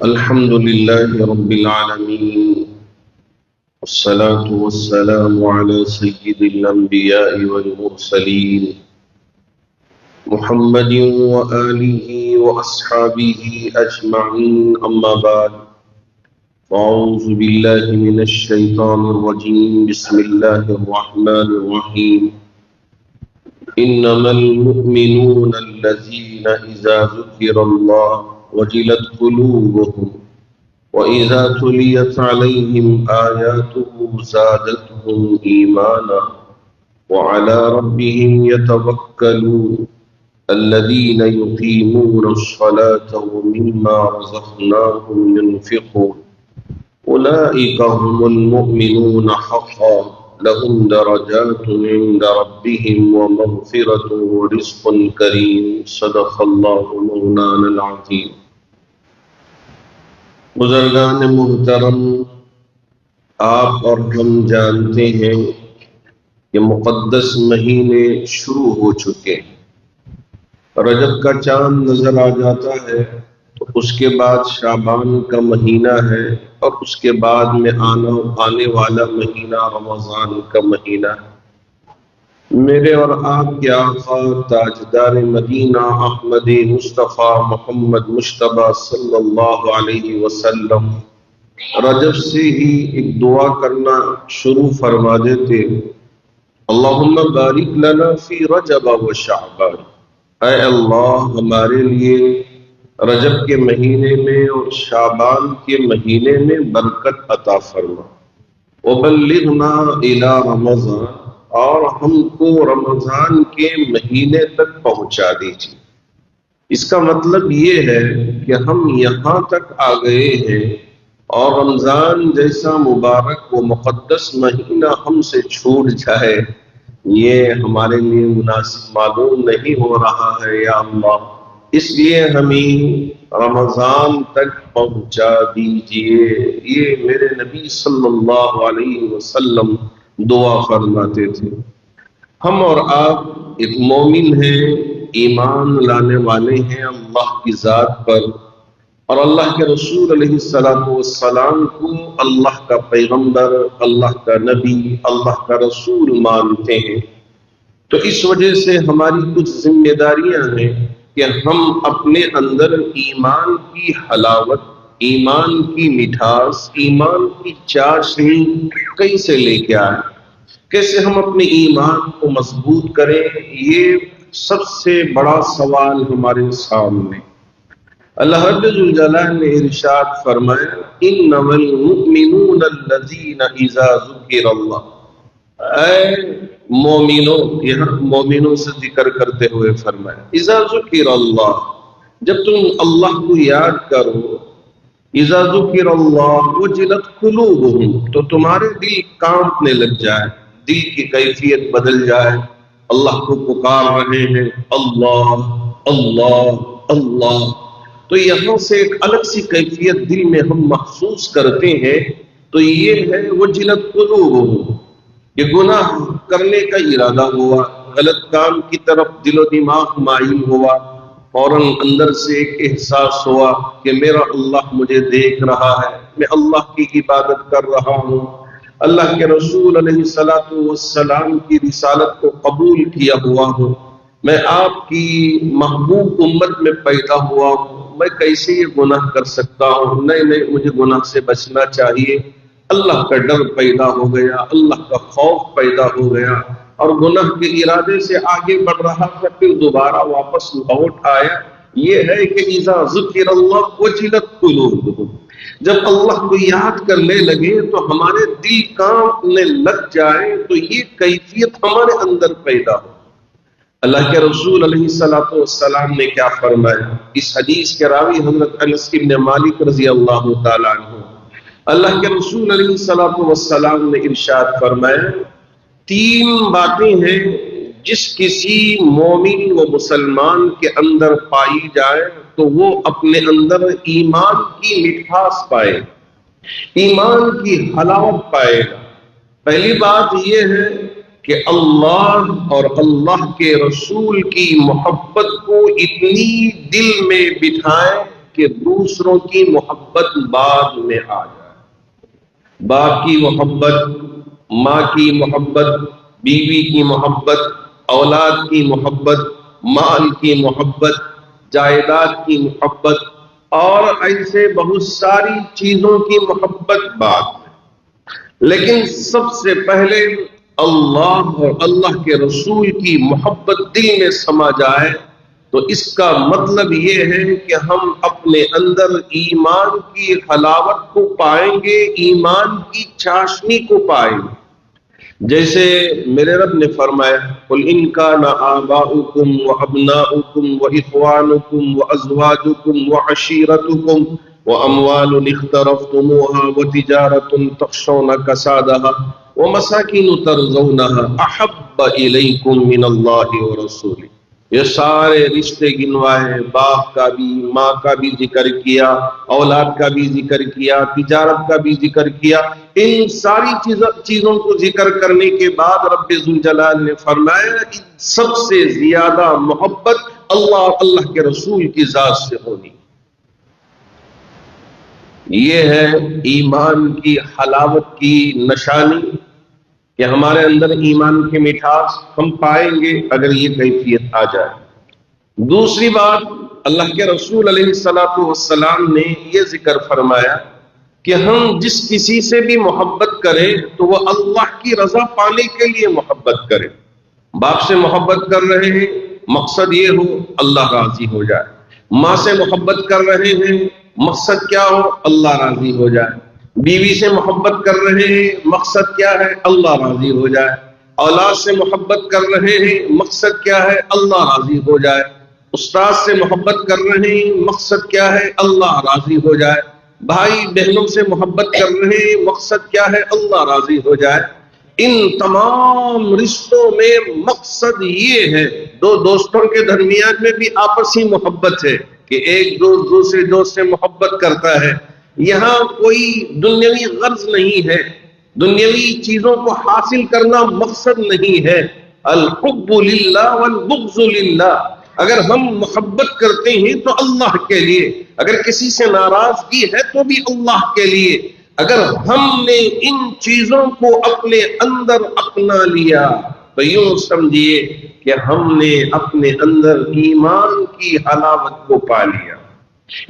الحمد لله رب العالمين، والصلاة والسلام على سيد الأنبياء والمرسلين محمد وآله وأصحابه أجمعين. أما بعد، فأعوذ بالله من الشيطان الرجيم. بسم الله الرحمن الرحيم. إنما المؤمنون الذين إذا ذكر الله وجلت قلوبهم وإذا تليت عليهم آياته زادتهم إيمانا وعلى ربهم يتوكلون الذين يقيمون الصلاة ومما رزقناهم ينفقون أولئك هم المؤمنون حقا لهم درجات عند ربهم ومغفرة ورزق كريم. صدق الله مولانا العظيم. بزرگان محترم، آپ اور ہم جانتے ہیں کہ مقدس مہینے شروع ہو چکے. رجب کا چاند نظر آ جاتا ہے تو اس کے بعد شعبان کا مہینہ ہے، اور اس کے بعد میں آنے والا مہینہ رمضان کا مہینہ ہے. میرے اور آپ کے آقا تاجدار مدینہ احمد مصطفیٰ محمد مجتبیٰ صلی اللہ علیہ وسلم رجب سے ہی ایک دعا کرنا شروع فرما دیتے: اللہم بارک لنا فی رجب و شعبان. اے اللہ، ہمارے لیے رجب کے مہینے میں اور شعبان کے مہینے میں برکت عطا فرما. وبلغنا الی رمضان، اور ہم کو رمضان کے مہینے تک پہنچا دیجیے. اس کا مطلب یہ ہے کہ ہم یہاں تک آ گئے ہیں اور رمضان جیسا مبارک و مقدس مہینہ ہم سے چھوٹ جائے، یہ ہمارے لیے مناسب معلوم نہیں ہو رہا ہے یا اللہ. اس لیے ہمیں رمضان تک پہنچا دیجیے. یہ میرے نبی صلی اللہ علیہ وسلم دعا فرماتے تھے. ہم اور آپ ایک مومن ہیں، ایمان لانے والے ہیں اللہ کی ذات پر، اور اللہ کے رسول علیہ السلام کو اللہ کا پیغمبر، اللہ کا نبی، اللہ کا رسول مانتے ہیں. تو اس وجہ سے ہماری کچھ ذمہ داریاں ہیں کہ ہم اپنے اندر ایمان کی حلاوت، ایمان کی مٹھاس، ایمان کی چاشنی کیسے لے کے آئیں، کیسے ہم اپنے ایمان کو مضبوط کریں. یہ سب سے بڑا سوال ہمارے سامنے. اللہ رب الجلال نے ارشاد فرمایا: انما المؤمنون الذین اذا ذکر اللہ. اے مومنوں، یہاں مومنوں سے ذکر کرتے ہوئے فرمایا اذا ذکر اللہ، جب تم اللہ کو یاد کرو. اذا ذکر اللہ وجلت قلوبہم، تو تمہارے دل کانپنے لگ جائے، دل کی کیفیت بدل جائے. اللہ کو پکار رہے ہیں، اللہ اللہ اللہ، تو یہاں سے ایک الگ سی کیفیت دل میں ہم محسوس کرتے ہیں. تو یہ ہے وجلت قلوبہم، یہ گناہ کرنے کا ارادہ ہوا، غلط کام کی طرف دل و دماغ مائل ہوا، فوراً اندر سے ایک احساس ہوا کہ میرا اللہ مجھے دیکھ رہا ہے، میں اللہ کی عبادت کر رہا ہوں، اللہ کے رسول علیہ السلام کی رسالت کو قبول کیا ہوا ہوں، میں آپ کی محبوب امت میں پیدا ہوا ہوں، میں کیسے یہ گناہ کر سکتا ہوں؟ نہیں، مجھے گناہ سے بچنا چاہیے. اللہ کا ڈر پیدا ہو گیا، اللہ کا خوف پیدا ہو گیا، اور گناہ کے ارادے سے آگے بڑھ رہا تھا، پھر دوبارہ واپس لوٹ آیا. یہ ہے کہ اذا ذکر اللہ وجلت قلوبہم، جب اللہ کو یاد کرنے لگے تو ہمارے دل کانپنے لگ جائے، تو یہ کیفیت ہمارے اندر پیدا ہو. اللہ کے رسول علیہ السلام نے کیا فرمایا؟ اس حدیث کے راوی حضرت انس بن مالک رضی اللہ تعالیٰ عنہ، اللہ کے رسول علیہ السلام نے ارشاد فرمایا: 3 باتیں ہیں جس کسی مومن و مسلمان کے اندر پائی جائے تو وہ اپنے اندر ایمان کی مٹھاس پائے، ایمان کی حلاوت پائے گا. پہلی بات یہ ہے کہ اللہ اور اللہ کے رسول کی محبت کو اتنی دل میں بٹھائیں کہ دوسروں کی محبت بعد میں آ جائے. باپ کی محبت، ماں کی محبت، بیوی کی محبت، اولاد کی محبت، مال کی محبت، جائیداد کی محبت اور ایسے بہت ساری چیزوں کی محبت بعد میں. لیکن سب سے پہلے اللہ اور اللہ کے رسول کی محبت دل میں سما جائے تو اس کا مطلب یہ ہے کہ ہم اپنے اندر ایمان کی حلاوت کو پائیں گے، ایمان کی چاشنی کو پائیں گے. جیسے میرے رب نے فرمایا قل ان کان آباؤکم وابناؤکم واخوانکم وازواجکم وعشیرتکم واموال اقترفتموها وتجارة تخشون کسادها ومساکن ترضونها احب الیکم من اللہ ورسولہ. یہ سارے رشتے گنوائے، باپ کا بھی، ماں کا بھی ذکر کیا، اولاد کا بھی ذکر کیا، تجارت کا بھی ذکر کیا. ان ساری چیزوں کو ذکر کرنے کے بعد رب ذوالجلال نے فرمایا کہ سب سے زیادہ محبت اللہ اور اللہ کے رسول کی ذات سے ہونی. یہ ہے ایمان کی حلاوت کی نشانی کہ ہمارے اندر ایمان کی مٹھاس ہم پائیں گے اگر یہ کیفیت آ جائے. دوسری بات، اللہ کے رسول علیہ السلام نے یہ ذکر فرمایا کہ ہم جس کسی سے بھی محبت کریں تو وہ اللہ کی رضا پانے کے لیے محبت کریں. باپ سے محبت کر رہے ہیں، مقصد یہ ہو اللہ راضی ہو جائے. ماں سے محبت کر رہے ہیں، مقصد کیا ہو اللہ راضی ہو جائے. بیوی سے محبت کر رہے ہیں، مقصد کیا ہے اللہ راضی ہو جائے. اولاد سے محبت کر رہے ہیں، مقصد کیا ہے اللہ راضی ہو جائے. استاد سے محبت کر رہے ہیں، مقصد کیا ہے اللہ راضی ہو جائے. بھائی بہنوں سے محبت کر رہے ہیں، مقصد کیا ہے اللہ راضی ہو جائے. ان تمام رشتوں میں مقصد یہ ہے، دو دوستوں کے درمیان میں بھی آپسی محبت ہے کہ ایک دوست دوسرے دوست سے محبت کرتا ہے. یہاں کوئی دنیاوی غرض نہیں ہے، دنیاوی چیزوں کو حاصل کرنا مقصد نہیں ہے. الحب للہ والبغض للہ. اگر ہم محبت کرتے ہیں تو اللہ کے لیے، اگر کسی سے ناراضگی ہے تو بھی اللہ کے لیے. اگر ہم نے ان چیزوں کو اپنے اندر اپنا لیا تو یوں سمجھیے کہ ہم نے اپنے اندر ایمان کی حلاوت کو پا لیا،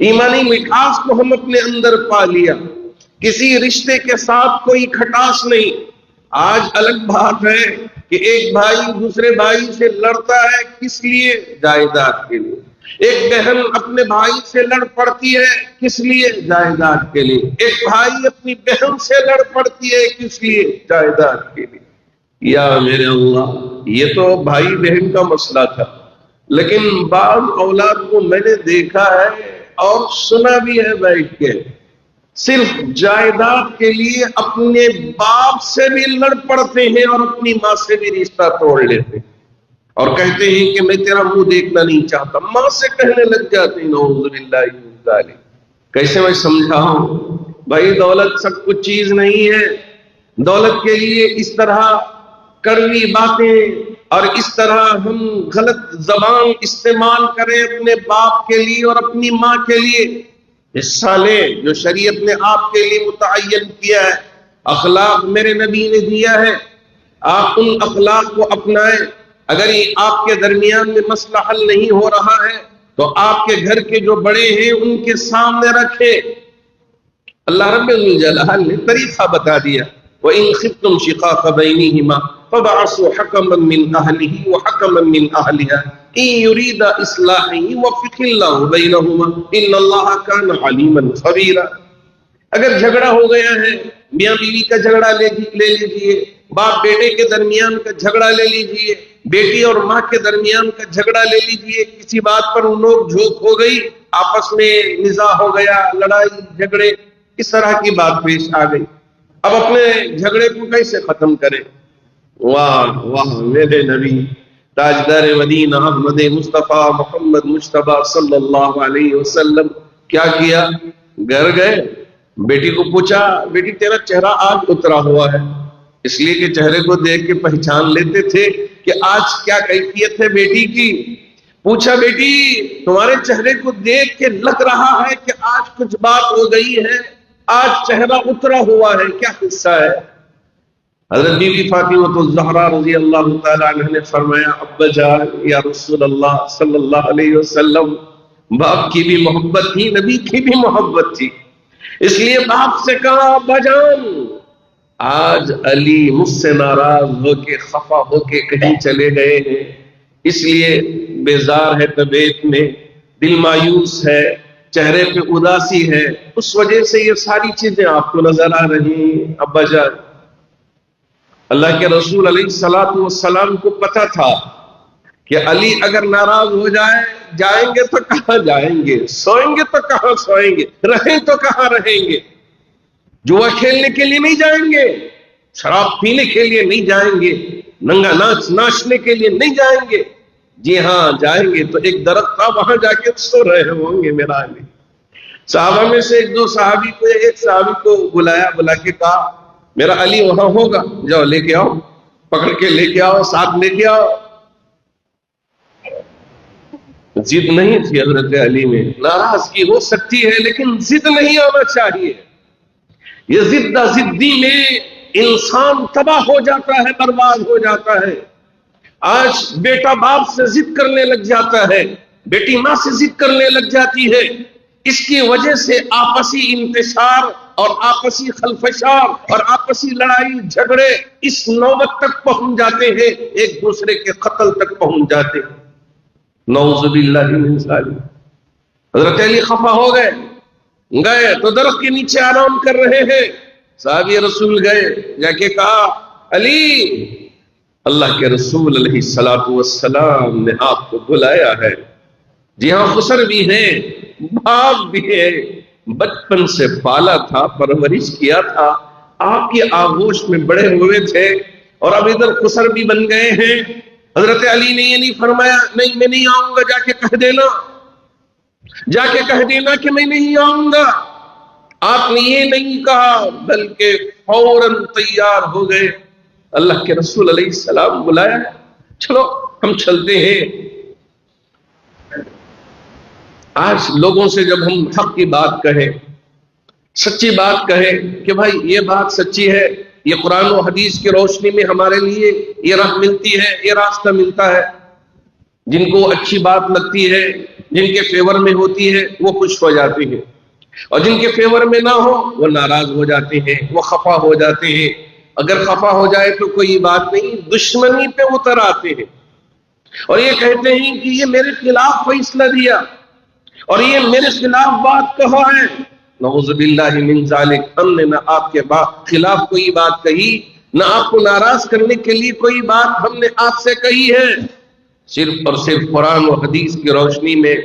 ایمانی مٹھاس کو ہم اپنے اندر پا لیا. کسی رشتے کے ساتھ کوئی کھٹاس نہیں. آج الگ بات ہے کہ ایک بھائی دوسرے بھائی سے لڑتا ہے، کس لیے؟ جائیداد کے لیے. ایک بہن اپنے بھائی سے لڑ پڑتی ہے، کس لیے؟ جائیداد کے لیے. ایک بھائی اپنی بہن سے لڑ پڑتی ہے، کس لیے؟ جائیداد کے لیے. یا میرے اللہ، یہ تو بھائی بہن کا مسئلہ تھا، لیکن بعض اولاد کو میں نے دیکھا ہے اور سنا بھی ہے بیٹھ کے، صرف جائیداد کے لیے اپنے باپ سے بھی لڑ پڑتے ہیں اور اپنی ماں سے بھی رشتہ توڑ لیتے ہیں اور کہتے ہیں کہ میں تیرا منہ دیکھنا نہیں چاہتا. ماں سے کہنے لگ جاتے ہیں نعوذ باللہ من ذالک. کیسے میں سمجھاؤں بھائی، دولت سب کچھ چیز نہیں ہے. دولت کے لیے اس طرح کڑوی باتیں اور اس طرح ہم غلط زبان استعمال کریں اپنے باپ کے لیے اور اپنی ماں کے لیے. حصہ لیں جو شریعت نے آپ کے لیے متعین کیا ہے. اخلاق میرے نبی نے دیا ہے، آپ ان اخلاق کو اپنائیں. اگر یہ آپ کے درمیان میں مسئلہ حل نہیں ہو رہا ہے تو آپ کے گھر کے جو بڑے ہیں ان کے سامنے رکھیں. اللہ رب الجلال نے طریقہ بتا دیا، وَإِنْ خِفْتُمْ شِقَاقَ بَيْنِهِمَا فَبَعَثُوا حَكَمًا مِّنْ أَهْلِهِ وَحَكَمًا مِّنْ أَهْلِهَا إِنْ يُرِيدَ إِصْلَاحًا يُوَفِّقِ اللَّهُ بَيْنَهُمَا إِنَّ اللَّهَ كَانَ عَلِيمًا خَبِيرًا. اگر جھگڑا ہو گیا ہے، میاں بیوی کا جھگڑا لے لیجئے، باپ بیٹے کے درمیان کا جھگڑا لے لیجئے، بیٹی اور ماں کے درمیان کا جھگڑا لے لیجئے. کسی بات پر نوک جھوک ہو گئی، آپس میں نزاع ہو گیا، لڑائی جھگڑے، اس طرح کی بات پیش آ گئی. اب اپنے جھگڑے کو کیسے ختم کریں؟ واہ واہ میرے نبی تاجدار مدینہ احمد مصطفیٰ محمد مجتبیٰ صلی اللہ علیہ وسلم کیا کیا؟ گھر گئے، بیٹی کو پوچھا، بیٹی تیرا چہرہ آج اترا ہوا ہے. اس لیے کہ چہرے کو دیکھ کے پہچان لیتے تھے کہ آج کیا کیفیت ہے بیٹی کی. پوچھا بیٹی تمہارے چہرے کو دیکھ کے لگ رہا ہے کہ آج کچھ بات ہو گئی ہے، آج چہرہ اترا ہوا ہے، کیا قصہ ہے؟ حضرت بی بی فاطمہ الزہرا رضی اللہ تعالیٰ عنہ نے فرمایا ابا جان یا رسول اللہ صلی اللہ علیہ وسلم، باپ کی بھی محبت تھی، نبی کی بھی محبت تھی، اس لیے باپ سے کہا ابا جان آج علی مجھ سے ناراض ہو کے خفا ہو کے کہیں چلے گئے ہیں، اس لیے بیزار ہے، طبیعت میں دل مایوس ہے، چہرے پہ اداسی ہے، اس وجہ سے یہ ساری چیزیں آپ کو نظر آ رہی ہیں۔ ابا جان، اللہ کے رسول علیہ الصلوۃ والسلام کو پتا تھا کہ علی اگر ناراض ہو جائیں گے تو کہاں جائیں گے، سوئیں گے تو کہاں سوئیں گے، رہیں تو کہاں رہیں گے، جوا کھیلنے کے لیے نہیں جائیں گے، شراب پینے کے لیے نہیں جائیں گے، ننگا ناچ ناچنے کے لیے نہیں جائیں گے، جی ہاں جائیں گے تو ایک درخت تھا وہاں جا کے سو رہے ہوں گے میرا علی۔ صحابہ میں سے ایک صحابی کو بلا کے کہا میرا علی وہاں ہوگا، جاؤ لے کے آؤ، پکڑ کے لے کے آؤ، ساتھ لے کے آؤ۔ ضد نہیں تھی حضرت علی میں، ناراضگی ہو سکتی ہے لیکن ضد نہیں آنا چاہیے، یہ ضدی میں انسان تباہ ہو جاتا ہے، برباد ہو جاتا ہے۔ آج بیٹا باپ سے ضد کرنے لگ جاتا ہے، بیٹی ماں سے ضد کرنے لگ جاتی ہے، اس کی وجہ سے آپسی انتشار اور آپسی خلفشار اور آپسی لڑائی جھگڑے اس نوبت تک پہنچ جاتے ہیں، ایک دوسرے کے قتل تک پہنچ جاتے ہیں، نعوذ باللہ من ذالک۔ حضرت علی خفا ہو گئے تو درخت کے نیچے آرام کر رہے ہیں، صحابی رسول گئے، جا کے کہا علی اللہ کے رسول علیہ الصلوۃ والسلام نے آپ کو بلایا ہے۔ جی ہاں، خسر بھی ہے، باپ بھی ہے، بچپن سے پالا تھا، پرورش کیا تھا، آپ کی آغوش میں بڑے ہوئے تھے، اور اب ادھر خسر بھی بن گئے ہیں۔ حضرت علی نے یہ نہیں فرمایا نہیں میں نہیں آؤں گا، جا کے کہہ دینا کہ میں نہیں آؤں گا۔ آپ نے یہ نہیں کہا بلکہ فوراً تیار ہو گئے، اللہ کے رسول علیہ السلام بلایا، چلو ہم چلتے ہیں۔ آج لوگوں سے جب ہم حق کی بات کہیں، سچی بات کہیں کہ بھائی یہ بات سچی ہے، یہ قرآن و حدیث کی روشنی میں ہمارے لیے یہ راہ ملتی ہے، یہ راستہ ملتا ہے، جن کو اچھی بات لگتی ہے، جن کے فیور میں ہوتی ہے وہ خوش ہو جاتے ہیں، اور جن کے فیور میں نہ ہو وہ ناراض ہو جاتے ہیں، وہ خفا ہو جاتے ہیں۔ اگر خفا ہو جائے تو کوئی بات نہیں، دشمنی پہ اتر آتے ہیں اور یہ کہتے ہیں کہ یہ میرے خلاف فیصلہ دیا اور یہ میرے خلاف بات کہا ہے، نعوذ باللہ من ذالک۔ ہم نے نہ آپ کے خلاف کوئی بات کہی، نہ آپ کو ناراض کرنے کے لیے کوئی بات ہم نے آپ سے کہی ہے، صرف اور صرف قرآن و حدیث کی روشنی میں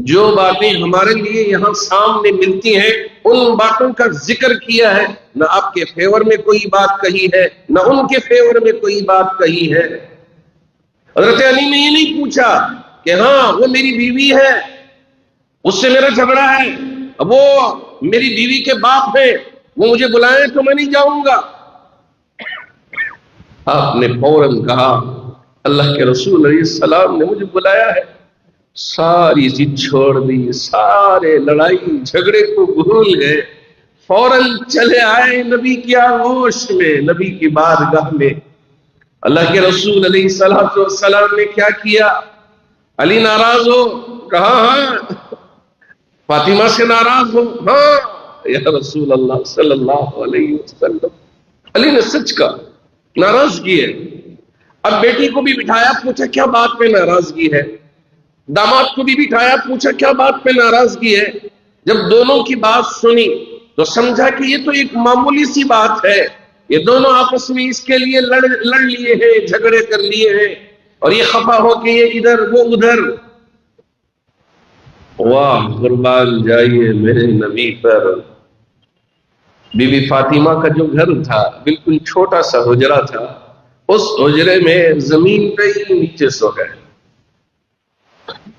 جو باتیں ہمارے لیے یہاں سامنے ملتی ہیں ان باتوں کا ذکر کیا ہے، نہ آپ کے فیور میں کوئی بات کہی ہے، نہ ان کے فیور میں کوئی بات کہی ہے۔ حضرت علی نے یہ نہیں پوچھا کہ ہاں وہ میری بیوی ہے، اس سے میرا جھگڑا ہے، اب وہ میری بیوی کے باپ ہے، وہ مجھے بلائیں تو میں نہیں جاؤں گا۔ آپ نے فوراً کہا اللہ کے رسول علیہ السلام نے مجھے بلایا ہے، ساری ضد چھوڑ دی، سارے لڑائی جھگڑے کو بھول گئے، فوراً چلے آئے نبی کی آغوش میں، نبی کی بارگاہ میں۔ اللہ کے رسول علیہ السلام نے کیا کیا؟ علی ناراض ہو؟ کہا ہاں۔ فاطمہ سے ناراض ہو؟ ہاں یا رسول اللہ صلی اللہ علیہ وسلم۔ علی نے سچ کہا، ناراضگی ہے۔ اب بیٹی کو بھی بٹھایا، پوچھا کیا بات پہ ناراضگی ہے؟ داماد کو بھی بٹھایا، پوچھا کیا بات پہ ناراضگی ہے؟ جب دونوں کی بات سنی تو سمجھا کہ یہ تو ایک معمولی سی بات ہے، یہ دونوں آپس میں اس کے لیے لڑ لیے ہیں، جھگڑے کر لیے ہیں، اور یہ خفا ہو کہ یہ ادھر وہ ادھر۔ واہ قربان جائیے میرے نبی پر۔ بی بی فاطمہ کا جو گھر تھا بالکل چھوٹا سا حجرہ تھا، اس حجرے میں زمین پہ ہی نیچے سو گئے۔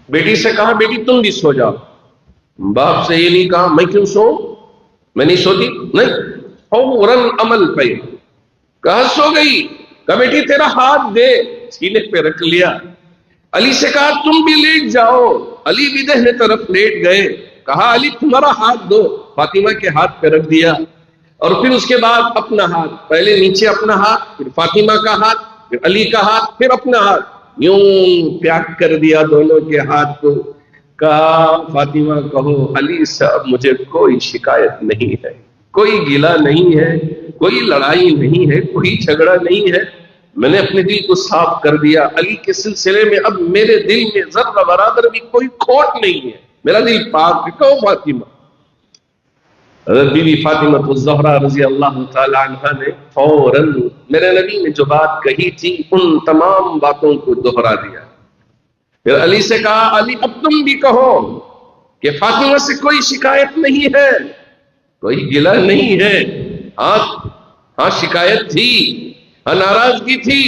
بیٹی سے کہا بیٹی تم بھی سو جاؤ، باپ سے یہ نہیں کہا میں کیوں سو، میں نہیں سوتی، نہیں، فوراً عمل پہ کہا سو گئی، کہا بیٹی تیرا ہاتھ دے، سینے پہ رکھ لیا، علی سے کہا تم بھی لیٹ جاؤ، علی بھی دہنے طرف لیٹ گئے، کہا علی تمہارا ہاتھ دو، فاطمہ کے ہاتھ پہ رکھ دیا، اور پھر اس کے بعد اپنا ہاتھ، پہلے نیچے اپنا ہاتھ، پھر فاطمہ کا ہاتھ، پھر علی کا ہاتھ، پھر اپنا ہاتھ، یوں پیک کر دیا دونوں کے ہاتھ کو، کہا فاطمہ کہو علی صاحب مجھے کوئی شکایت نہیں ہے، کوئی گلہ نہیں ہے، کوئی لڑائی نہیں ہے، کوئی جھگڑا نہیں ہے، میں نے اپنے دل کو صاف کر دیا، علی کے سلسلے میں اب میرے دل میں ذرہ برابر بھی کوئی کھوٹ نہیں ہے، میرا دل پاک ہے۔ کہو فاطمہ۔ حضرت بی بی فاطمہ الزہرا رضی اللہ تعالی عنہ نے فوراً میرے نبی نے جو بات کہی تھی ان تمام باتوں کو دوہرا دیا، پھر علی سے کہا علی اب تم بھی کہو کہ فاطمہ سے کوئی شکایت نہیں ہے، کوئی گلہ نہیں ہے، ہاں شکایت تھی، ہاں ناراضگی تھی،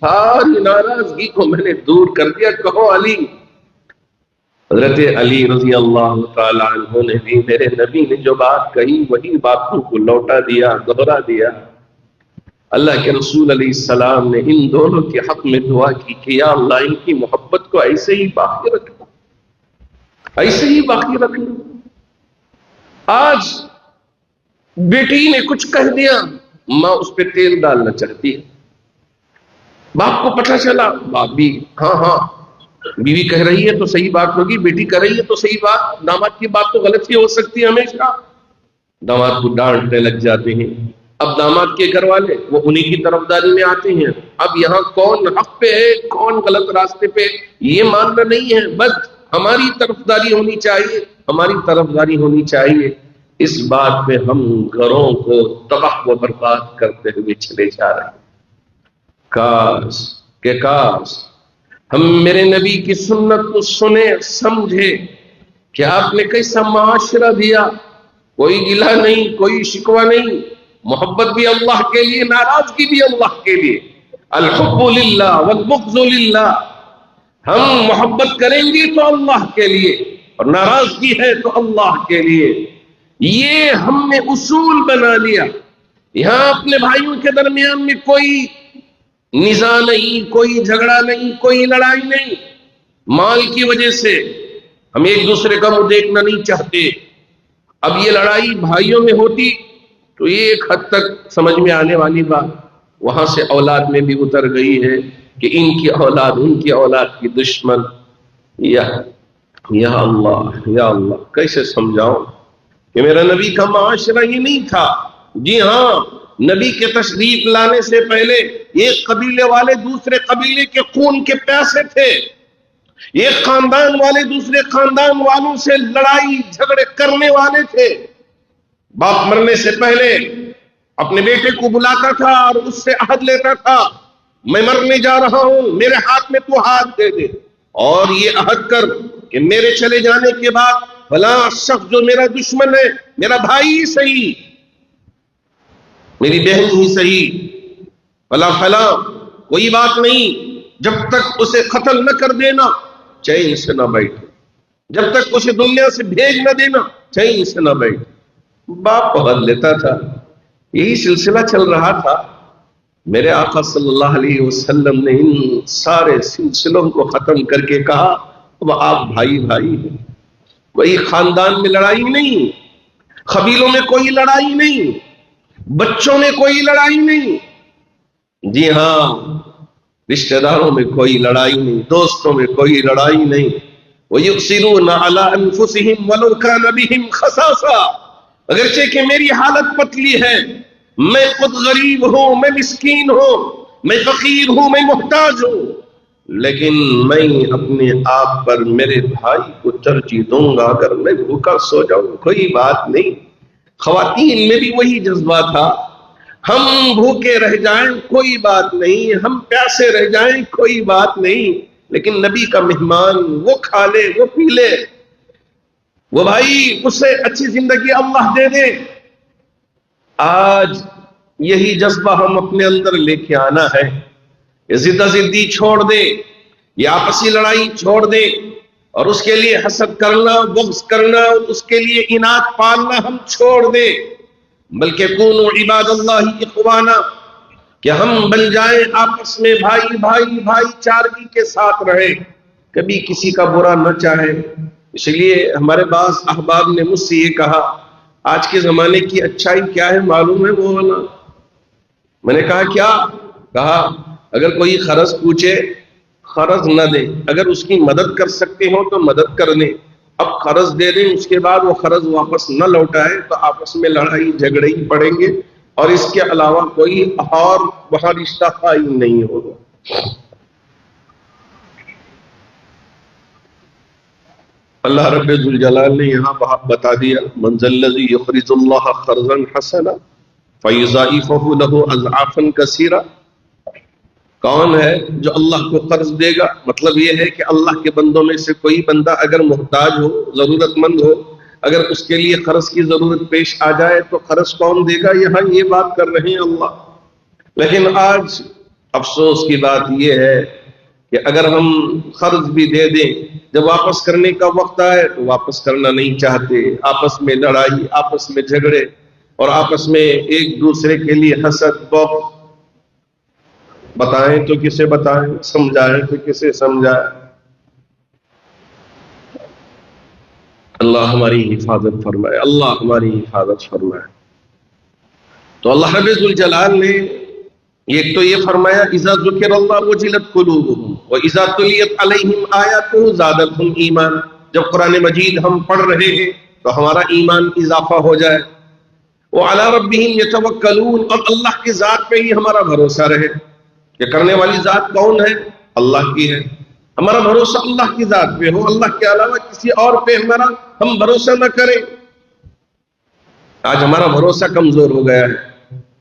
ساری ناراضگی کو میں نے دور کر دیا، کہو علی۔ حضرت علی رضی اللہ تعالیٰ عنہ نے بھی میرے نبی نے جو بات کہی وہی باتوں کو لوٹا دیا، دوہرا دیا۔ اللہ کے رسول علیہ السلام نے ان دونوں کے حق میں دعا کی کہ یا اللہ ان کی محبت کو ایسے ہی باقی رکھنا، ایسے ہی باقی رکھنا۔ آج بیٹی نے کچھ کہہ دیا، ماں اس پہ تیل ڈالنا چاہتی ہے، باپ کو پتہ چلا، باپ بھی ہاں بیوی کہہ رہی ہے تو صحیح بات ہوگی، بیٹی کہہ رہی ہے تو صحیح بات، داماد کی بات تو غلط ہی ہو سکتی ہے ہمیشہ، داماد کو ڈانٹنے لگ جاتے ہیں۔ اب داماد کے گھر والے وہ انہی کی طرفداری میں آتے ہیں، اب یہاں کون حق پہ ہے کون غلط راستے پہ یہ ماننا نہیں ہے، بس ہماری طرفداری ہونی چاہیے، ہماری طرفداری ہونی چاہیے۔ اس بات پہ ہم گھروں کو تباہ و برباد کرتے ہوئے چلے جا رہے ہیں۔ کاش ہم میرے نبی کی سنت کو سنے سمجھے کہ آپ نے کیسا معاشرہ دیا، کوئی گلہ نہیں، کوئی شکوہ نہیں، محبت بھی اللہ کے لیے، ناراضگی بھی اللہ کے لیے، الحب للہ والبغض للہ، ہم محبت کریں گے تو اللہ کے لیے اور ناراضگی ہے تو اللہ کے لیے، یہ ہم نے اصول بنا لیا۔ یہاں اپنے بھائیوں کے درمیان میں کوئی نزاع نہیں، کوئی جھگڑا نہیں، کوئی لڑائی نہیں، مال کی وجہ سے ہم ایک دوسرے کا منہ دیکھنا نہیں چاہتے۔ اب یہ لڑائی بھائیوں میں ہوتی تو یہ ایک حد تک سمجھ میں آنے والی بات، وہاں سے اولاد میں بھی اتر گئی ہے کہ ان کی اولاد ان کی اولاد کی دشمن۔ یا اللہ کیسے سمجھاؤں کہ میرا نبی کا معاشرہ یہ نہیں تھا۔ جی ہاں، نبی کے تشریف لانے سے پہلے ایک قبیلے والے دوسرے قبیلے کے خون کے پیاسے تھے، ایک خاندان والے دوسرے خاندان والوں سے لڑائی جھگڑے کرنے والے تھے۔ باپ مرنے سے پہلے اپنے بیٹے کو بلاتا تھا اور اس سے عہد لیتا تھا، میں مرنے جا رہا ہوں، میرے ہاتھ میں تو ہاتھ دے دے اور یہ عہد کر کہ میرے چلے جانے کے بعد فلاں شخص جو میرا دشمن ہے، میرا بھائی ہی صحیح، میری بہن ہی صحیح، فلاں کوئی بات نہیں، جب تک اسے قتل نہ کر دینا چین سے نہ بیٹھے، جب تک اسے دنیا سے بھیج نہ دینا چین سے نہ بیٹھے۔ باپ عہد لیتا تھا، یہی سلسلہ چل رہا تھا۔ میرے آقا صلی اللہ علیہ وسلم نے ان سارے سلسلوں کو ختم کر کے کہا اب آپ بھائی ہیں، کوئی خاندان میں لڑائی نہیں، قبیلوں میں کوئی لڑائی نہیں، بچوں میں کوئی لڑائی نہیں، جی ہاں رشتہ داروں میں کوئی لڑائی نہیں، دوستوں میں کوئی لڑائی نہیں۔ وَيُؤْثِرُونَ عَلَىٰ أَنفُسِهِمْ وَلَوْ كَانَ بِهِمْ خَصَاصَةٌ، اگرچہ کہ میری حالت پتلی ہے، میں خود غریب ہوں، میں مسکین ہوں، میں فقیر ہوں، میں محتاج ہوں، لیکن میں اپنے آپ پر میرے بھائی کو ترجیح دوں گا، اگر میں بھوکا سو جاؤں کوئی بات نہیں۔ خواتین میں بھی وہی جذبہ تھا، ہم بھوکے رہ جائیں کوئی بات نہیں، ہم پیاسے رہ جائیں کوئی بات نہیں، لیکن نبی کا مہمان وہ کھا لے، وہ پی لے، وہ بھائی اسے اچھی زندگی اللہ دے دے۔ آج یہی جذبہ ہم اپنے اندر لے کے آنا ہے، یہ زدہ زدی چھوڑ دے، یہ آپسی لڑائی چھوڑ دے، اور اس کے لیے حسد کرنا، بغض کرنا، اس کے لیے اناد پالنا ہم چھوڑ دے، بلکہ کونوا عباد اللہ اخوانا، کہ ہم بن جائیں آپس میں بھائی چارگی کے ساتھ رہیں۔ کبھی کسی کا برا نہ چاہے. اس لیے ہمارے بعض احباب نے مجھ سے یہ کہا آج کے زمانے کی اچھائی کیا ہے معلوم ہے وہ والا؟ میں نے کہا کیا؟ کہا اگر کوئی قرض پوچھے قرض نہ دے، اگر اس کی مدد کر سکتے ہو تو مدد کر لیں. اب قرض دے دیں اس کے بعد وہ قرض واپس نہ لوٹائے تو آپس میں لڑائی جھگڑے ہی پڑیں گے، اور اس کے علاوہ کوئی اور وہاں رشتہ قائم نہیں ہوگا. اللہ رب ذوالجلال نے یہاں بتا دیا من ذا الذی یقرض اللہ قرضا حسنا فیضاعفہ لہ اضعافا کثیرا. کون ہے جو اللہ کو قرض دے گا؟ مطلب یہ ہے کہ اللہ کے بندوں میں سے کوئی بندہ اگر محتاج ہو، ضرورت مند ہو، اگر اس کے لیے قرض کی ضرورت پیش آ جائے تو قرض کون دے گا؟ یہاں یہ بات کر رہے ہیں اللہ. لیکن آج افسوس کی بات یہ ہے کہ اگر ہم قرض بھی دے دیں، جب واپس کرنے کا وقت آئے تو واپس کرنا نہیں چاہتے. آپس میں لڑائی، آپس میں جھگڑے، اور آپس میں ایک دوسرے کے لیے حسد بغض. بتائیں تو کسے بتائیں، سمجھائیں تو کسے سمجھائیں. اللہ ہماری حفاظت فرمائے، اللہ ہماری حفاظت فرمائے. تو اللہ رب ذوالجلال نے ایک تو یہ فرمایا اذا ذکر اللہ وجلت قلوبہم واذا تلیت علیہم آیاتہ زادتہم ایمانا. جب قرآن مجید ہم پڑھ رہے ہیں تو ہمارا ایمان اضافہ ہو جائے. وعلی ربہم یتوکلون، اور اللہ کی ذات پہ ہی ہمارا بھروسہ رہے. کہ کرنے والی ذات کون ہے؟ اللہ کی ہے. ہمارا بھروسہ اللہ کی ذات پہ ہو، اللہ کے علاوہ کسی اور پہ ہم بھروسہ نہ کریں. آج ہمارا بھروسہ کمزور ہو گیا ہے.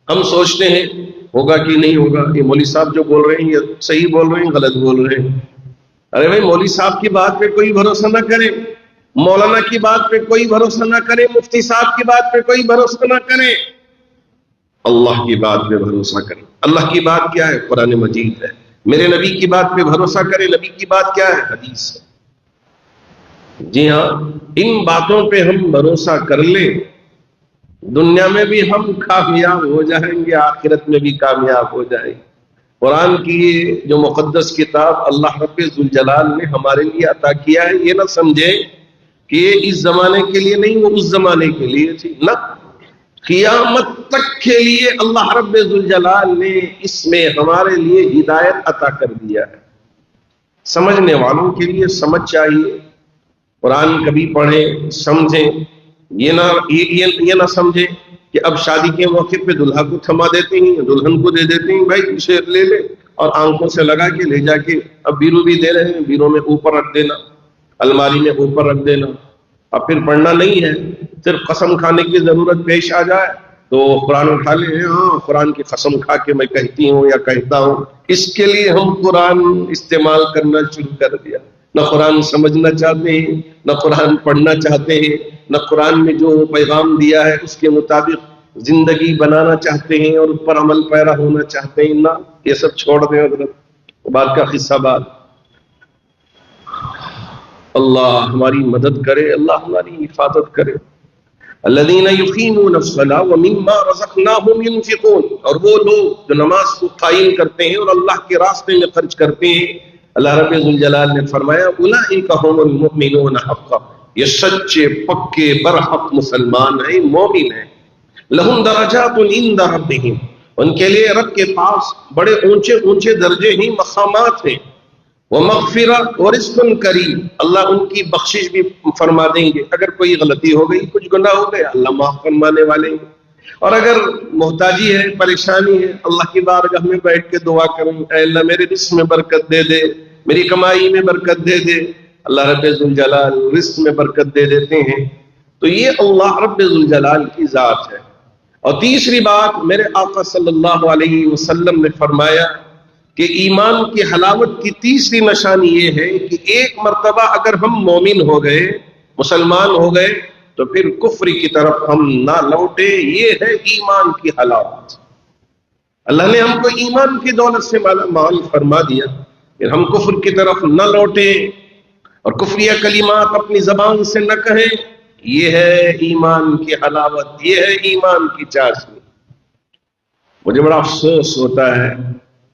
ہم سوچتے ہیں ہوگا کہ نہیں ہوگا، یہ مولوی صاحب جو بول رہے ہیں یہ صحیح بول رہے ہیں غلط بول رہے ہیں. ارے بھائی مولوی صاحب کی بات پہ کوئی بھروسہ نہ کرے، مولانا کی بات پہ کوئی بھروسہ نہ کرے، مفتی صاحب کی بات پہ کوئی بھروسہ نہ کرے. اللہ کی بات پہ بھروسہ کریں. اللہ کی بات کیا ہے؟ قرآن مجید ہے. میرے نبی کی بات پہ بھروسہ کریں. نبی کی بات کیا ہے؟ حدیث ہے. جی ہاں، ان باتوں پہ ہم بھروسہ کر لیں، دنیا میں بھی ہم کامیاب ہو جائیں گے، آخرت میں بھی کامیاب ہو جائیں گے. قرآن کی یہ جو مقدس کتاب اللہ رب ذوالجلال نے ہمارے لیے عطا کیا ہے، یہ نہ سمجھیں کہ یہ اس زمانے کے لیے نہیں، وہ اس زمانے کے لیے تھی. نہ، قیامت تک کے لیے اللہ رب ذوالجلال نے اس میں ہمارے لیے ہدایت عطا کر دیا ہے. سمجھنے والوں کے لیے سمجھ چاہیے. قرآن کبھی پڑھیں، سمجھیں. یہ نہ سمجھیں کہ اب شادی کے موقع پہ دلہا کو تھما دیتے ہیں، دلہن کو دے دیتے ہیں بھائی اسے لے لے، اور آنکھوں سے لگا کے لے جا کے اب بیرو بھی دے رہے ہیں، بیرو میں اوپر رکھ دینا، الماری میں اوپر رکھ دینا. اب پھر پڑھنا نہیں ہے، صرف قسم کھانے کی ضرورت پیش آ جائے تو قرآن اٹھا لیں. ہاں قرآن کی قسم کھا کے میں کہتی ہوں یا کہتا ہوں. اس کے لیے ہم قرآن استعمال کرنا شروع کر دیا. نہ قرآن سمجھنا چاہتے ہیں، نہ قرآن پڑھنا چاہتے ہیں، نہ قرآن میں جو پیغام دیا ہے اس کے مطابق زندگی بنانا چاہتے ہیں اور اس پر عمل پیرا ہونا چاہتے ہیں. نہ، یہ سب چھوڑ دیں حضرت، بات کا قصہ بات. اللہ ہماری مدد کرے، اللہ ہماری حفاظت کرے. الذین یقیمون الصلاۃ ومما رزقناہم ينفقون، اور وہ لوگ جو نماز کو قائم کرتے ہیں اور اللہ کے راستے میں خرچ کرتے ہیں. اللہ رب ذوالجلال نے فرمایا اولئک هم المؤمنون حقا، یہ سچے پکے برحق مسلمان ہیں، مومن ہیں. لہم درجات عند ربہم، ان کے لیے رب کے پاس بڑے اونچے اونچے درجے ہیں، مقامات ہیں. ومغفرۃ ورزق کریم، اللہ ان کی بخشش بھی فرما دیں گے. اگر کوئی غلطی ہو گئی، کچھ گناہ ہو گئے، اللہ معاف فرمانے والے ہیں. اور اگر محتاجی ہے، پریشانی ہے، اللہ کی بارگاہ میں بیٹھ کے دعا کریں، اے اللہ میرے رزق میں برکت دے دے، میری کمائی میں برکت دے دے. اللہ رب ذوالجلال رزق میں برکت دے دیتے ہیں. تو یہ اللہ رب ذوالجلال کی ذات ہے. اور تیسری بات، میرے آقا صلی اللہ علیہ وسلم نے فرمایا کہ ایمان کی حلاوت کی تیسری نشانی یہ ہے کہ ایک مرتبہ اگر ہم مومن ہو گئے، مسلمان ہو گئے، تو پھر کفر کی طرف ہم نہ لوٹے. یہ ہے ایمان کی حلاوت. اللہ نے ہم کو ایمان کی دولت سے مال فرما دیا کہ ہم کفر کی طرف نہ لوٹے اور کفریہ کلمات اپنی زبان سے نہ کہیں. یہ ہے ایمان کی حلاوت، یہ ہے ایمان کی چاشنی. مجھے بڑا افسوس ہوتا ہے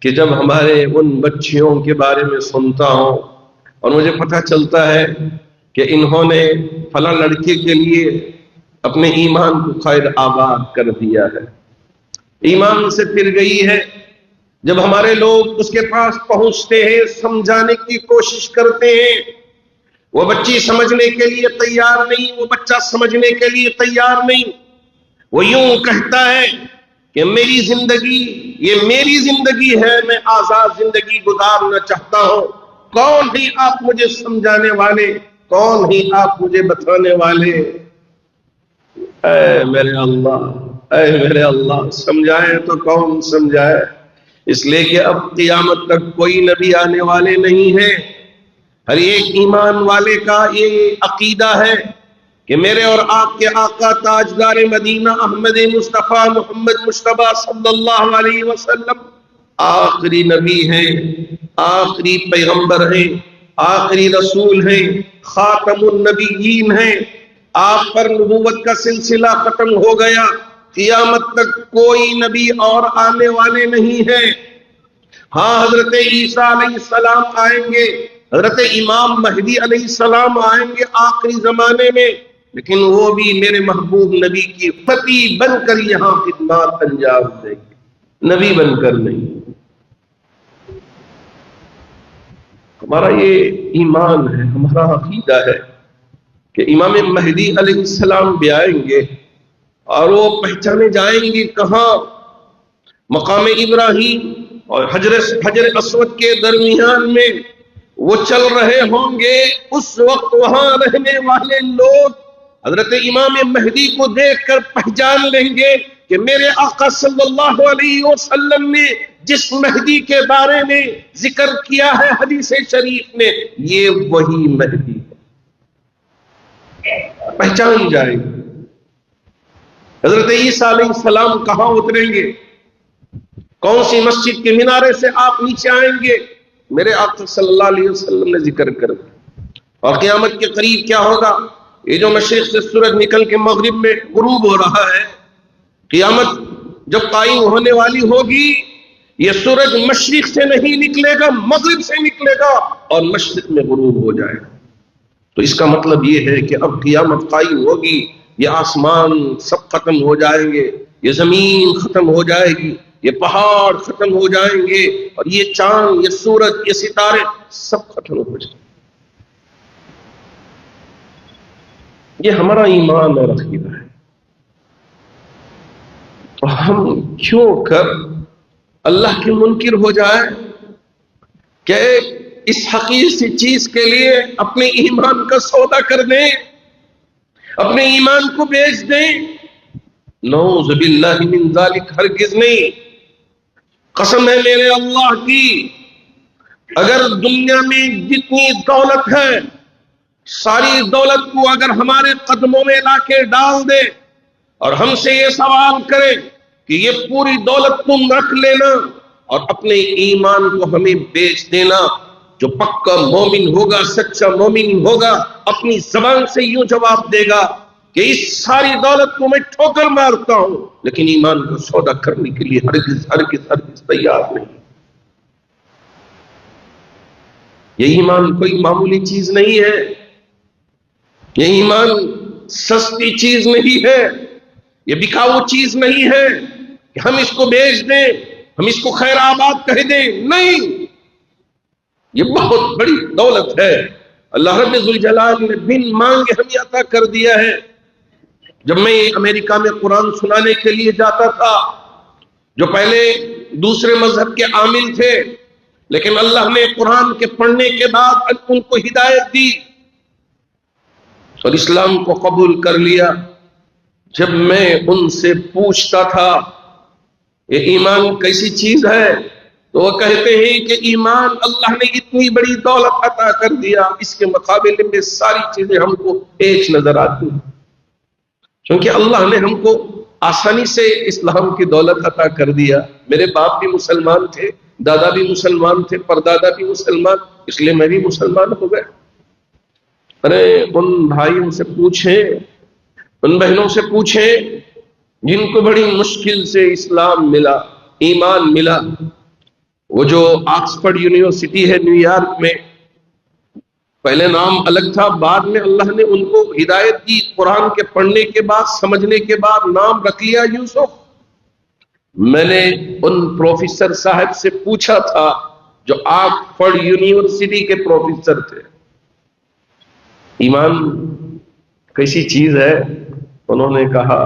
کہ جب ہمارے ان بچیوں کے بارے میں سنتا ہوں اور مجھے پتہ چلتا ہے کہ انہوں نے فلاں لڑکے کے لیے اپنے ایمان کو خیر آباد کر دیا ہے، ایمان سے پھر گئی ہے۔ جب ہمارے لوگ اس کے پاس پہنچتے ہیں، سمجھانے کی کوشش کرتے ہیں، وہ بچی سمجھنے کے لیے تیار نہیں، وہ بچہ سمجھنے کے لیے تیار نہیں۔ وہ یوں کہتا ہے کہ میری زندگی، یہ میری زندگی ہے، میں آزاد زندگی گزارنا چاہتا ہوں، کون ہی آپ مجھے سمجھانے والے، کون ہی آپ مجھے بتانے والے؟ اے میرے اللہ، اے میرے اللہ، سمجھائیں تو کون سمجھائے؟ اس لیے کہ اب قیامت تک کوئی نبی آنے والے نہیں ہیں۔ ہر ایک ایمان والے کا یہ عقیدہ ہے کہ میرے اور آپ کے آقا تاجدار مدینہ احمد مصطفیٰ محمد مصطفیٰ صلی اللہ علیہ وسلم آخری نبی ہیں، آخری پیغمبر ہیں، آخری رسول ہیں، خاتم النبیین ہیں۔ آپ پر نبوت کا سلسلہ ختم ہو گیا، قیامت تک کوئی نبی اور آنے والے نہیں ہیں۔ ہاں، حضرت عیسیٰ علیہ السلام آئیں گے، حضرت امام مہدی علیہ السلام آئیں گے آخری زمانے میں، لیکن وہ بھی میرے محبوب نبی کی فتی بن کر یہاں خدمات انجام دیں گے، نبی بن کر نہیں۔ ہمارا یہ ایمان ہے، ہمارا عقیدہ ہے کہ امام مہدی علیہ السلام بھی آئیں گے اور وہ پہچانے جائیں گے کہاں؟ مقام ابراہیم اور حجر اسود کے درمیان میں وہ چل رہے ہوں گے۔ اس وقت وہاں رہنے والے لوگ حضرت امام مہدی کو دیکھ کر پہچان لیں گے کہ میرے آقا صلی اللہ علیہ وسلم نے جس مہدی کے بارے میں ذکر کیا ہے حدیث شریف میں، یہ وہی مہدی ہے۔ پہچان جائیں گے۔ حضرت عیسیٰ علیہ السلام کہاں اتریں گے؟ کون سی مسجد کے مینارے سے آپ نیچے آئیں گے؟ میرے آقا صلی اللہ علیہ وسلم نے ذکر کر دیا۔ اور قیامت کے قریب کیا ہوگا؟ یہ جو مشرق سے سورج نکل کے مغرب میں غروب ہو رہا ہے، قیامت جب قائم ہونے والی ہوگی، یہ سورج مشرق سے نہیں نکلے گا، مغرب سے نکلے گا اور مشرق میں غروب ہو جائے گا۔ تو اس کا مطلب یہ ہے کہ اب قیامت قائم ہوگی، یہ آسمان سب ختم ہو جائیں گے، یہ زمین ختم ہو جائے گی، یہ پہاڑ ختم ہو جائیں گے، اور یہ چاند، یہ سورج، یہ ستارے سب ختم ہو جائیں گے۔ یہ ہمارا ایمان اور عقیدہ ہے۔ تو ہم کیوں کر اللہ کے منکر ہو جائے کہ اس حقیر سی چیز کے لیے اپنے ایمان کا سودا کر دیں، اپنے ایمان کو بیچ دیں؟ نعوذ باللہ من ذالک، ہرگز نہیں۔ قسم ہے میرے اللہ کی، اگر دنیا میں جتنی دولت ہے، ساری دولت کو اگر ہمارے قدموں میں لا کے ڈال دے اور ہم سے یہ سوال کرے کہ یہ پوری دولت تم رکھ لینا اور اپنے ایمان کو ہمیں بیچ دینا، جو پکا مومن ہوگا، سچا مومن ہوگا، اپنی زبان سے یوں جواب دے گا کہ اس ساری دولت کو میں ٹھوکر مارتا ہوں، لیکن ایمان کو سودا کرنے کے لیے ہرگز ہرگز ہرگز تیار نہیں۔ یہ ایمان کوئی معمولی چیز نہیں ہے، یہ ایمان سستی چیز نہیں ہے، یہ بکاؤ چیز نہیں ہے کہ ہم اس کو بیچ دیں، ہم اس کو خیر آباد کہہ دیں، نہیں، یہ بہت بڑی دولت ہے۔ اللہ رب ذوالجلال نے بن مانگے ہمیں عطا کر دیا ہے۔ جب میں امریکہ میں قرآن سنانے کے لیے جاتا تھا، جو پہلے دوسرے مذہب کے عامل تھے، لیکن اللہ نے قرآن کے پڑھنے کے بعد ان کو ہدایت دی اور اسلام کو قبول کر لیا۔ جب میں ان سے پوچھتا تھا یہ ایمان کیسی چیز ہے، تو وہ کہتے ہیں کہ ایمان اللہ نے اتنی بڑی دولت عطا کر دیا، اس کے مقابلے میں ساری چیزیں ہم کو ایک نظر آتی ہیں، کیونکہ اللہ نے ہم کو آسانی سے اسلام کی دولت عطا کر دیا۔ میرے باپ بھی مسلمان تھے، دادا بھی مسلمان تھے، پردادا بھی مسلمان، اس لیے میں بھی مسلمان ہو گیا۔ ارے ان بھائیوں سے پوچھیں، ان بہنوں سے پوچھیں جن کو بڑی مشکل سے اسلام ملا، ایمان ملا۔ وہ جو آکسفورڈ یونیورسٹی ہے نیو یارک میں، پہلے نام الگ تھا، بعد میں اللہ نے ان کو ہدایت دی، قرآن کے پڑھنے کے بعد سمجھنے کے بعد نام رکھ لیا یوسف۔ میں نے ان پروفیسر صاحب سے پوچھا تھا جو آکسفورڈ یونیورسٹی کے پروفیسر تھے، ایمان کیسی چیز ہے؟ انہوں نے کہا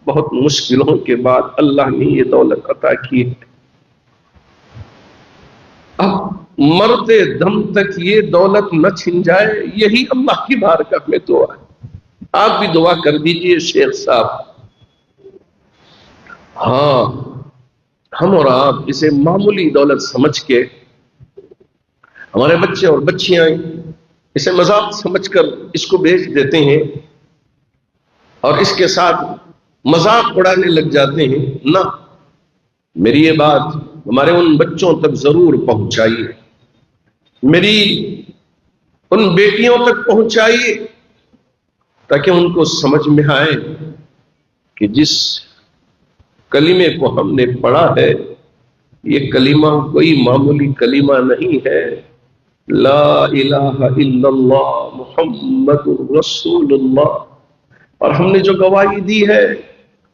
بہت مشکلوں کے بعد اللہ نے یہ دولت عطا کی ہے، اب مرتے دم تک یہ دولت نہ چھن جائے، یہی اللہ کی بارگاہ میں دعا ہے۔ آپ بھی دعا کر دیجئے شیخ صاحب۔ ہاں، ہم اور آپ اسے معمولی دولت سمجھ کے، ہمارے بچے اور بچیاں اسے مذاق سمجھ کر اس کو بیچ دیتے ہیں اور اس کے ساتھ مذاق اڑانے لگ جاتے ہیں۔ نہ، میری یہ بات ہمارے ان بچوں تک ضرور پہنچائیے، میری ان بیٹیوں تک پہنچائیے، تاکہ ان کو سمجھ میں آئے کہ جس کلمے کو ہم نے پڑھا ہے یہ کلمہ کوئی معمولی کلمہ نہیں ہے، لا الہ الا اللہ محمد رسول اللہ، اور ہم نے جو گواہی دی ہے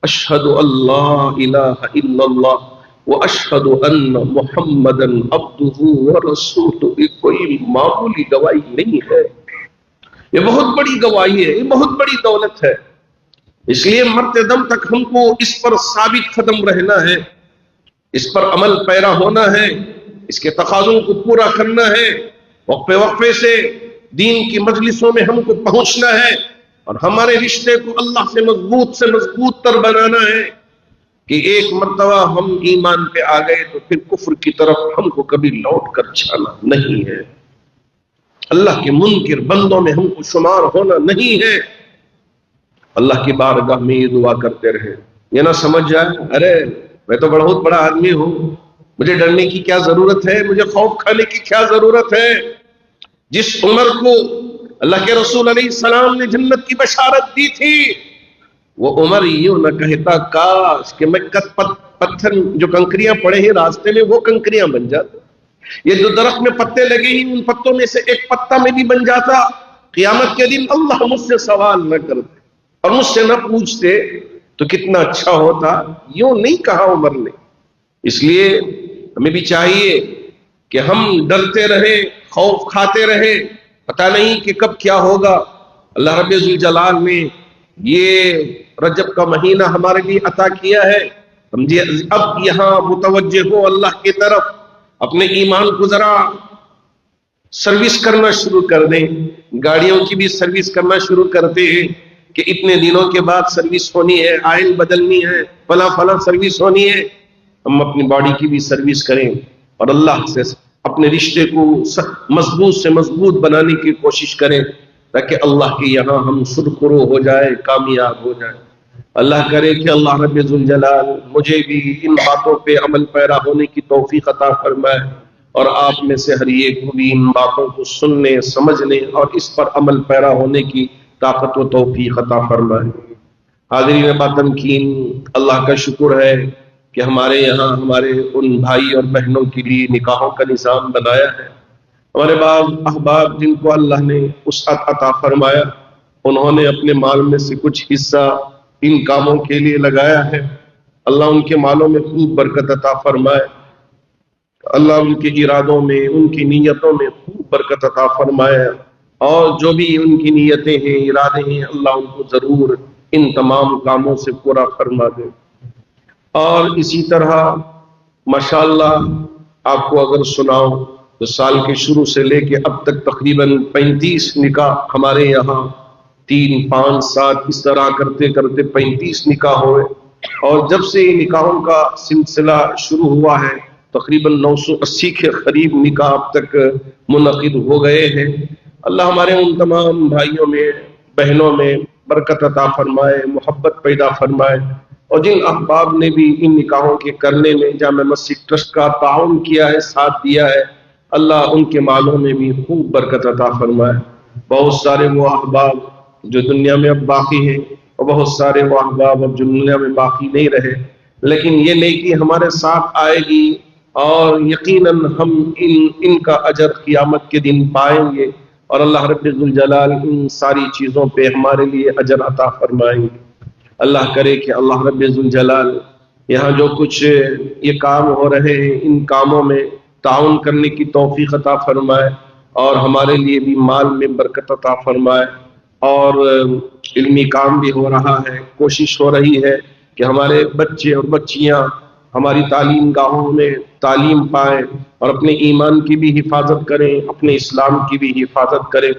اشہد اللہ الہ الا اللہ واشہد ان محمدا عبدہ ورسولہ، یہ کوئی معمولی گواہی نہیں ہے، یہ بہت بڑی گواہی ہے، یہ بہت بڑی دولت ہے۔ اس لیے مرتے دم تک ہم کو اس پر ثابت قدم رہنا ہے، اس پر عمل پیرا ہونا ہے، اس کے تقاضوں کو پورا کرنا ہے، وقفے وقفے سے دین کی مجلسوں میں ہم کو پہنچنا ہے، اور ہمارے رشتے کو اللہ سے مضبوط تر بنانا ہے کہ ایک مرتبہ ہم ایمان پہ آ گئے تو پھر کفر کی طرف ہم کو کبھی لوٹ کر جانا نہیں ہے، اللہ کے منکر بندوں میں ہم کو شمار ہونا نہیں ہے۔ اللہ کی بارگاہ میں یہ دعا کرتے رہے، یہ نہ سمجھ جائے ارے میں تو بہت بڑا آدمی ہوں، مجھے ڈرنے کی کیا ضرورت ہے، مجھے خوف کھانے کی کیا ضرورت ہے۔ جس عمر کو اللہ کے رسول علیہ السلام نے جنت کی بشارت دی تھی، وہ عمر یوں نہ کہتا کاش کہ میں پتھر جو کنکریاں پڑے ہیں راستے میں وہ کنکریاں بن جاتا، یہ جو درخت میں پتے لگے ہیں ان پتوں میں سے ایک پتا میں بھی بن جاتا، قیامت کے دن اللہ مجھ سے سوال نہ کرتے اور مجھ سے نہ پوچھتے تو کتنا اچھا ہوتا۔ یوں نہیں کہا عمر نے۔ اس لیے ہمیں بھی چاہیے کہ ہم ڈرتے رہے، خوف کھاتے رہے، پتہ نہیں کہ کب کیا ہوگا۔ اللہ رب ذوالجلال نے یہ رجب کا مہینہ ہمارے لیے عطا کیا ہے، سمجھیے اب یہاں متوجہ ہو اللہ کی طرف، اپنے ایمان کو ذرا سروس کرنا شروع کر دیں، گاڑیوں کی بھی سروس کرنا شروع کرتے ہیں کہ اتنے دنوں کے بعد سروس ہونی ہے، آئل بدلنی ہے، فلاں سروس ہونی ہے۔ ہم اپنی باڈی کی بھی سروس کریں اور اللہ سے اپنے رشتے کو مضبوط سے مضبوط بنانے کی کوشش کریں، تاکہ اللہ کے یہاں ہم سرخرو ہو جائے، کامیاب ہو جائے۔ اللہ کرے کہ اللہ رب ذوالجلال مجھے بھی ان باتوں پہ عمل پیرا ہونے کی توفیق عطا فرمائے، اور آپ میں سے ہر ایک کو بھی ان باتوں کو سننے، سمجھنے اور اس پر عمل پیرا ہونے کی طاقت و توفیق عطا فرمائے۔ حاضرین با تمکین، اللہ کا شکر ہے کہ ہمارے یہاں ہمارے ان بھائی اور بہنوں کے لیے نکاحوں کا نظام بنایا ہے۔ ہمارے بعض احباب جن کو اللہ نے وسعت عطا فرمایا، انہوں نے اپنے مال میں سے کچھ حصہ ان کاموں کے لیے لگایا ہے۔ اللہ ان کے مالوں میں خوب برکت عطا فرمائے، اللہ ان کے ارادوں میں، ان کی نیتوں میں خوب برکت عطا فرمائے، اور جو بھی ان کی نیتیں ہیں، ارادے ہیں، اللہ ان کو ضرور ان تمام کاموں سے پورا فرما دے۔ اور اسی طرح ماشاءاللہ آپ کو اگر سناؤ تو سال کے شروع سے لے کے اب تک تقریباً 35 نکاح ہمارے یہاں 3 5 7 اس طرح کرتے کرتے 35 نکاح ہوئے، اور جب سے نکاحوں کا سلسلہ شروع ہوا ہے تقریباً 980 کے قریب نکاح اب تک منعقد ہو گئے ہیں۔ اللہ ہمارے ان تمام بھائیوں میں، بہنوں میں برکت عطا فرمائے، محبت پیدا فرمائے، اور جن احباب نے بھی ان نکاحوں کے کرنے میں جامع مسجد ٹرسٹ کا تعاون کیا ہے، ساتھ دیا ہے، اللہ ان کے مالوں میں بھی خوب برکت عطا فرمائے۔ بہت سارے وہ احباب جو دنیا میں اب باقی ہیں، اور بہت سارے وہ احباب اب جو دنیا میں باقی نہیں رہے، لیکن یہ نیکی ہمارے ساتھ آئے گی اور یقیناً ہم ان کا اجر قیامت کے دن پائیں گے۔ اور اللہ رب الجلال ان ساری چیزوں پہ ہمارے لیے اجر عطا فرمائیں۔ اللہ کرے کہ اللہ رب الجلال یہاں جو کچھ یہ کام ہو رہے ہیں ان کاموں میں تعاون کرنے کی توفیق عطا فرمائے، اور ہمارے لیے بھی مال میں برکت عطا فرمائے، اور علمی کام بھی ہو رہا ہے، کوشش ہو رہی ہے کہ ہمارے بچے اور بچیاں ہماری تعلیم گاہوں میں تعلیم پائیں اور اپنے ایمان کی بھی حفاظت کریں، اپنے اسلام کی بھی حفاظت کریں۔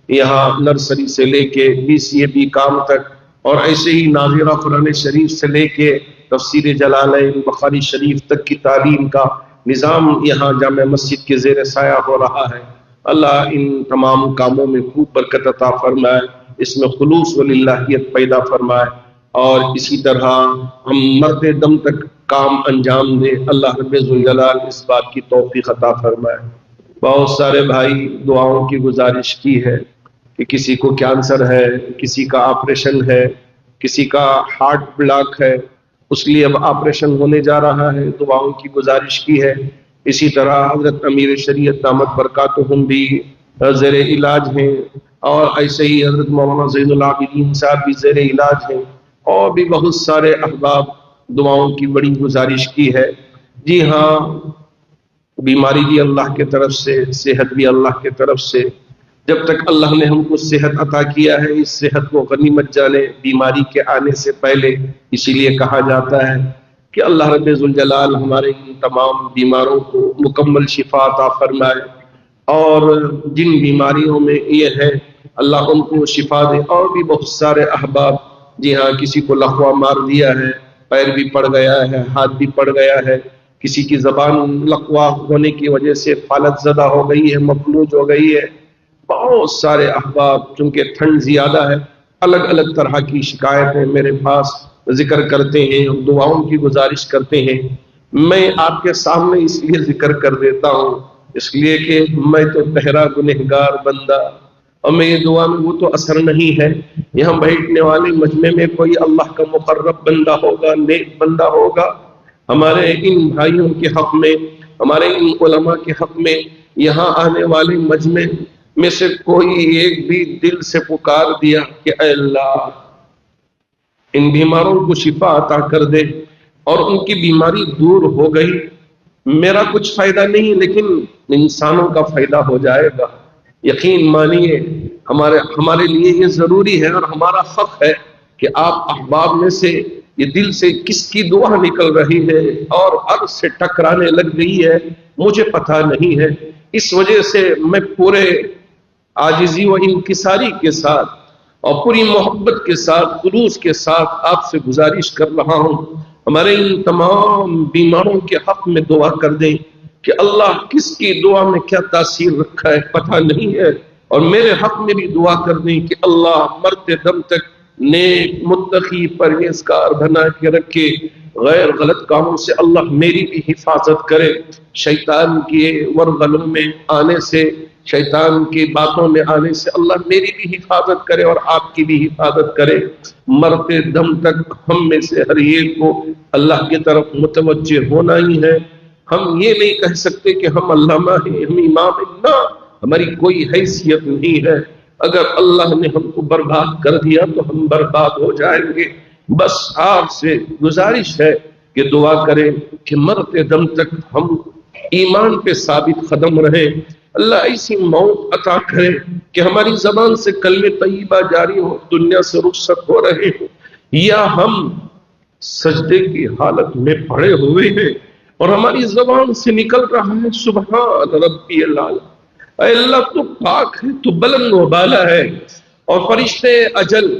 یہاں نرسری سے لے کے BCA کام تک، اور ایسے ہی ناظرہ قرآن شریف سے لے کے تفسیر جلالین بخاری شریف تک کی تعلیم کا نظام یہاں جامع مسجد کے زیر سایہ ہو رہا ہے۔ اللہ ان تمام کاموں میں خوب برکت عطا فرمائے، اس میں خلوص و للہیت پیدا فرمائے، اور اسی طرح ہم مرتے دم تک کام انجام دے۔ اللہ رب الجلال اس بات کی توفیق عطا فرمائے۔ بہت سارے بھائی دعاؤں کی گزارش کی ہے کہ کسی کو کینسر ہے، کسی کا آپریشن ہے، کسی کا ہارٹ بلاک ہے، اس لیے اب آپریشن ہونے جا رہا ہے، دعاؤں کی گزارش کی ہے۔ اسی طرح حضرت امیر شریعت دامت برکاتہم بھی زیر علاج ہیں، اور ایسے ہی حضرت مولانا زین العابدین صاحب بھی زیر علاج ہیں، اور بھی بہت سارے احباب دعاؤں کی بڑی گزارش کی ہے۔ جی ہاں، بیماری بھی اللہ کی طرف سے، صحت بھی اللہ کی طرف سے۔ جب تک اللہ نے ہم کو صحت عطا کیا ہے، اس صحت کو غنیمت جانے بیماری کے آنے سے پہلے۔ اسی لیے کہا جاتا ہے کہ اللہ رب الجلال ہمارے ان تمام بیماروں کو مکمل شفا عطا فرمائے، اور جن بیماریوں میں یہ ہے اللہ ان کو شفا دے۔ اور بھی بہت سارے احباب، جی ہاں، کسی کو لقوہ مار دیا ہے، پیر بھی پڑ گیا ہے، ہاتھ بھی پڑ گیا ہے، کسی کی زبان لقوہ ہونے کی وجہ سے فالت زدہ ہو گئی ہے، مفلوج ہو گئی ہے۔ بہت سارے احباب، چونکہ ٹھنڈ زیادہ ہے، الگ الگ طرح کی شکایتیں میرے پاس ذکر کرتے ہیں اور دعاؤں کی گزارش کرتے ہیں۔ میں آپ کے سامنے اس لیے ذکر کر دیتا ہوں، اس لیے کہ میں تو تہرا گنہگار بندہ، اور میری دعا میں وہ تو اثر نہیں ہے۔ یہاں بیٹھنے والے مجمع میں کوئی اللہ کا مقرب بندہ ہوگا، نیک بندہ ہوگا، ہمارے ان بھائیوں کے حق میں، ہمارے ان علماء کے حق میں، یہاں آنے والے مجمع میں سے کوئی ایک بھی دل سے پکار دیا کہ اے اللہ ان بیماروں کو شفا عطا کر دے، اور ان کی بیماری دور ہو گئی، میرا کچھ فائدہ نہیں لیکن انسانوں کا فائدہ ہو جائے گا۔ یقین مانیے ہمارے لیے یہ ضروری ہے اور ہمارا حق ہے کہ آپ احباب میں سے یہ دل سے کس کی دعا نکل رہی ہے اور عرض سے ٹکرانے لگ گئی ہے، مجھے پتہ نہیں ہے۔ اس وجہ سے میں پورے عاجزی و انکساری کے ساتھ اور پوری محبت کے ساتھ، خلوص کے ساتھ آپ سے گزارش کر رہا ہوں، ہمارے ان تمام بیماروں کے حق میں دعا کر دیں کہ اللہ کس کی دعا میں کیا تاثیر رکھا ہے پتہ نہیں ہے، اور میرے حق میں بھی دعا کر دیں کہ اللہ مرتے دم تک نیک متقی پرہیزگار بنا کے رکھے، غیر غلط کاموں سے اللہ میری بھی حفاظت کرے، شیطان کے ورغلوں میں آنے سے، شیطان کی باتوں میں آنے سے اللہ میری بھی حفاظت کرے اور آپ کی بھی حفاظت کرے۔ مرتے دم تک ہم میں سے ہر ایک کو اللہ کی طرف متوجہ ہونا ہی ہے۔ ہم یہ نہیں کہہ سکتے کہ ہم علامہ ہیں، ہم امام ہیں، نہ، ہماری کوئی حیثیت نہیں ہے۔ اگر اللہ نے ہم کو برباد کر دیا تو ہم برباد ہو جائیں گے۔ بس آپ سے گزارش ہے کہ دعا کریں کہ مرتے دم تک ہم ایمان پہ ثابت قدم رہیں، اللہ ایسی موت عطا کرے کہ ہماری زبان سے کلمہ طیبہ جاری ہو، دنیا سے رخصت ہو رہے ہوں، یا ہم سجدے کی حالت میں پڑے ہوئے ہیں اور ہماری زبان سے نکل رہا ہے سبحان ربی العالی، اے اللہ تو پاک ہے، تو بلند و بالا ہے۔ اور فرشتے اجل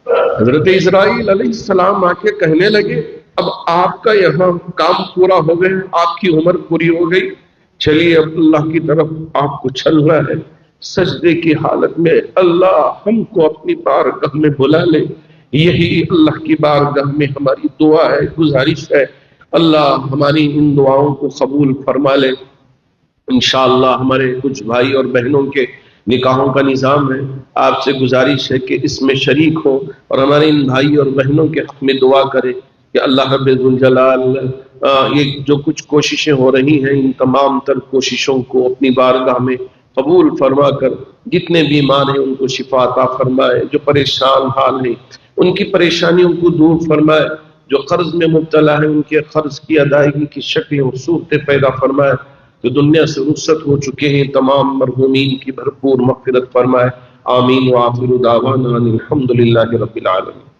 حضرت اسرائیل علیہ السلام آ کے کہنے لگے اب آپ کا یہاں کام پورا ہو گیا، آپ کی عمر پوری ہو گئی، چلیے اب اللہ کی طرف آپ کو چلنا ہے۔ سجدے کی حالت میں اللہ ہم کو اپنی بارگاہ میں بلا لے، یہی اللہ کی بارگاہ میں ہماری دعا ہے، گزارش ہے۔ اللہ ہماری ان دعاؤں کو قبول فرما لے۔ انشاءاللہ ہمارے کچھ بھائی اور بہنوں کے نکاحوں کا نظام ہے، آپ سے گزارش ہے کہ اس میں شریک ہو اور ہمارے ان بھائی اور بہنوں کے حق میں دعا کرے کہ اللہ رب الجلال یہ جو کچھ کوششیں ہو رہی ہیں ان تمام تر کوششوں کو اپنی بارگاہ میں قبول فرما کر جتنے بیمار ہیں ان کو شفا عطا فرمائے، جو پریشان حال ہیں ان کی پریشانیوں کو دور فرمائے، جو قرض میں مبتلا ہے ان کے قرض کی ادائیگی کی شکلیں اور صورتیں پیدا فرمائے، جو دنیا سے رخصت ہو چکے ہیں تمام مرحومین کی بھرپور مغفرت فرمائے۔ آمین وآخر دعوانا الحمدللہ رب العالمین۔